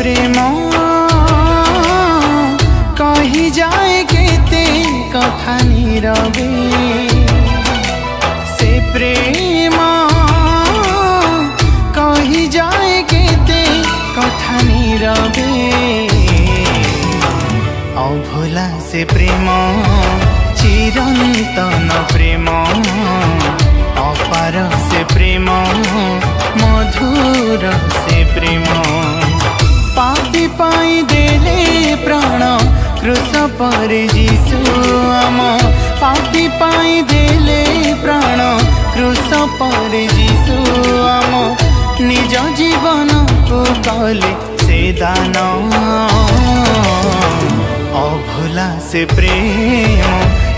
प्रेम कही जाए केते कथा नीरवे से प्रेम कही जाए केते कथा नीरवे अभुला से प्रेम चिरंतन प्रेम अपार से प्रेम मधुर से प्रेम पापी पाई देले प्राण क्रूस पर जीसु आम पापी पाई देले प्राण क्रूस पर जीसु आम निज जीवन को कले से दान अभुला से प्रेम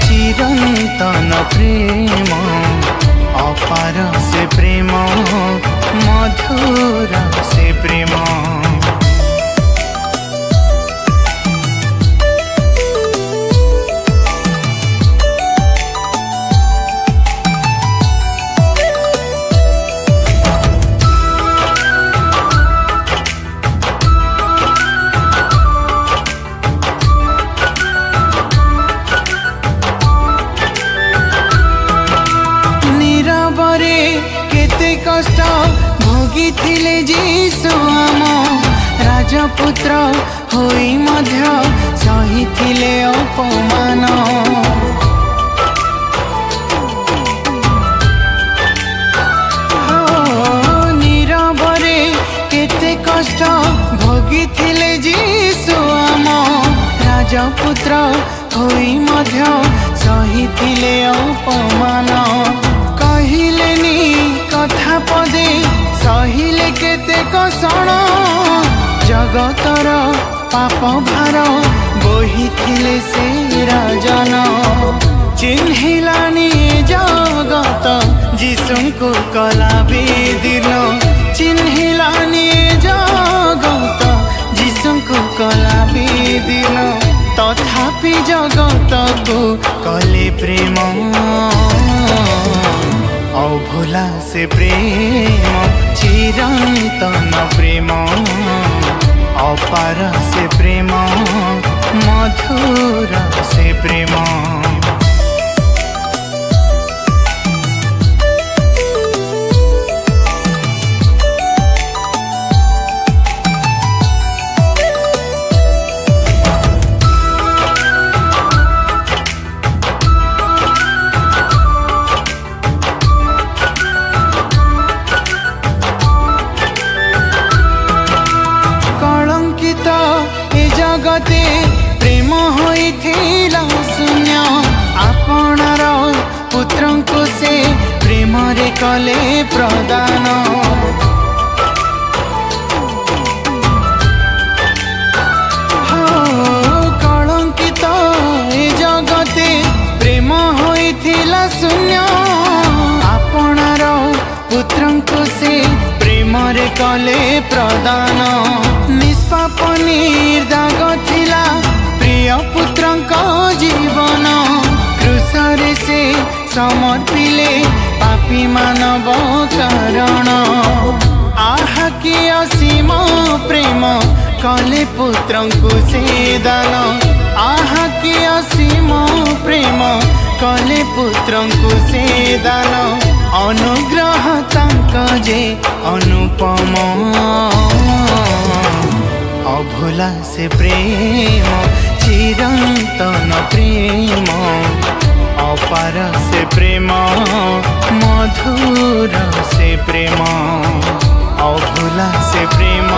चिरंतन प्रेम अपार से प्रेम मधुर से प्रेम केते कष्ट भोगी थिले जीसु आम राजपुत्र होई मध्य सही थिले अपमान नीरवरे केते कष्ट भोगी थिले जीसु आम राजपुत्र होई मध्य सही थिले अपमान कहिलेनी कथा पदे सहिले केते कषण जगतर पाप भार बोही थिले से राजन चिन्हिलानी जगत जीसुଙ୍କୁ कला बेदिन चिन्हिलानी जगत जीसुଙ୍କୁ कला बेदिन तथापि जगत को कले प्रेम अभुला से प्रेम चिरंतन प्रेम अपार से प्रेम मधुर से प्रेम जगते प्रेम होइथिला शून्य आपणार पुत्र को से प्रेम रे कले प्रदान कलंकित ए जगते प्रेम होइथिला शून्य आपणार पुत्र को से प्रेम रे कले प्रदान निष्पाप निर्दाग थिला प्रिय पुत्र जीवन क्रूसरे से समर्पिले पापी मानव कारण आहा कि असीम प्रेम कले पुत्र से दान आहा कि असीम प्रेम कले पुत्र से दान अनुग्रह तांक जे अनुपम अभुला से प्रेम चिरंतन प्रेम अपार से प्रेम मधुर से प्रेम अभुला से प्रेम